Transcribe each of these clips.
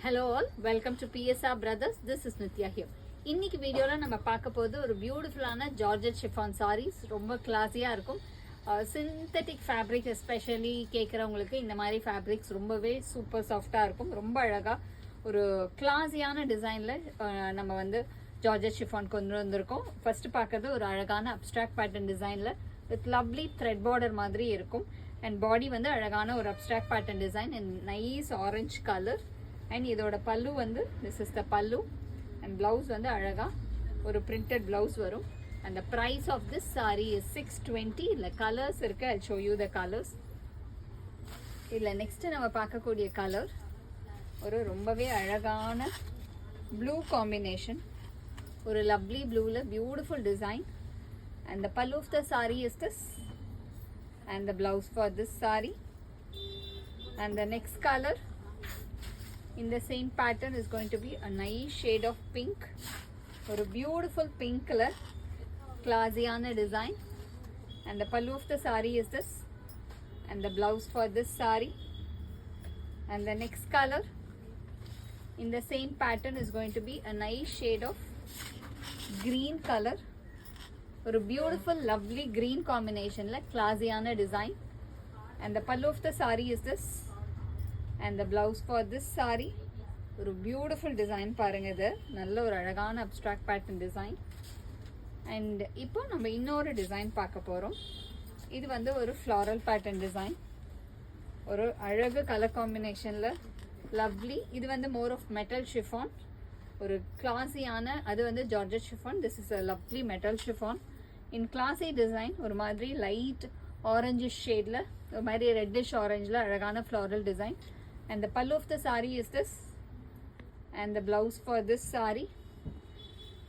Hello all, welcome to PSR Brothers. This is Nitya here. இன்னைக்கு வீடியோல நம்ம பார்க்க போறது ஒரு பியூட்டிஃபுல்லான ஜார்ஜெட் ஷிஃபான் sarees. ரொம்ப கிளாஸியா இருக்கும். சிந்தெட்டிக் ஃபேப்ரிக் எஸ்பெஷலி கேட்குறவங்களுக்கு இந்த மாதிரி ஃபேப்ரிக்ஸ் ரொம்பவே சூப்பர் சாஃப்டாக இருக்கும். ரொம்ப அழகாக ஒரு கிளாஸியான டிசைனில் நம்ம வந்து ஜார்ஜெட் ஷிஃபான் கொண்டு வந்திருக்கோம். ஃபர்ஸ்ட் பார்க்கறது ஒரு அழகான அப்ட்ராக்ட் பேட்டர்ன் டிசைனில் வித் லவ்லி த்ரெட் பார்டர் மாதிரி இருக்கும். அண்ட் பாடி வந்து அழகான ஒரு abstract pattern design and nice orange colour. And இதோட பல்லு வந்து திஸ் இஸ் த பல்லு அண்ட் பிளவுஸ் வந்து அழகா ஒரு பிரிண்டட் பிளவுஸ் வரும். And the price of this sari is 620. இல்லை கலர்ஸ் இருக்கு, I show you the colours. இதில் நெக்ஸ்ட் நம்ம பார்க்கக்கூடிய கலர் ஒரு ரொம்பவே அழகான ப்ளூ காம்பினேஷன், ஒரு லவ்லி ப்ளூவில் beautiful design. And the pallu of the sari is this and the blouse for this sari. And the next colour in the same pattern is going to be a nice shade of pink, or a beautiful pink color, classy-ana design. And the pallu of the saree is this and the blouse for this saree. And the next color in the same pattern is going to be a nice shade of green color, or a beautiful lovely green combination, like classy-ana design. And the pallu of the saree is this and the blouse for this saree. ஒரு beautiful design பாருங்க, இது நல்ல ஒரு அழகான abstract pattern design. And இப்போ நம்ம இன்னொரு design பார்க்க போகிறோம். இது வந்து ஒரு ஃப்ளாரல் பேட்டர்ன் டிசைன், ஒரு அழகு கலர் காம்பினேஷனில் லவ்லி. இது வந்து மோர் ஆஃப் மெட்டல் ஷிஃபான், ஒரு கிளாஸியான, அது வந்து georgette chiffon. This is a lovely metal chiffon in classy design. ஒரு மாதிரி லைட் ஆரஞ்சு ஷேடில், ஒரு மாதிரி ரெட்டிஷ் ஆரஞ்சில் அழகான floral design. And the pallu of the saree is this and the blouse for this saree.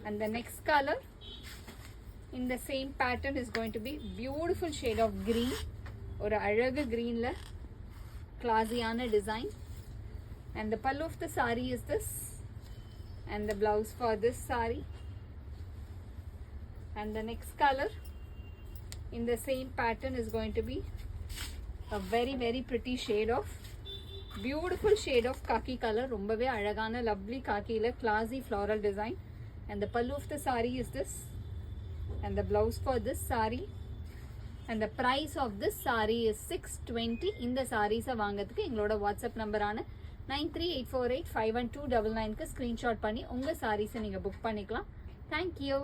And the next color in the same pattern is going to be beautiful shade of green, or alaga green la classy-ana design. And the pallu of the saree is this and the blouse for this saree. And the next color in the same pattern is going to be a very pretty shade of beautiful shade of khaki colour. ரொம்பவே அழகான lovely காக்கியில் classy floral design. And the pallu of the sari is this and the blouse for this sari. And the price of this sari is 620. இந்த சாரீஸை வாங்கிறதுக்கு எங்களோட WhatsApp நம்பரான 9384851299க்கு screenshot பண்ணி உங்கள் சாரீஸை நீங்கள் book பண்ணிக்கலாம். தேங்க்யூ.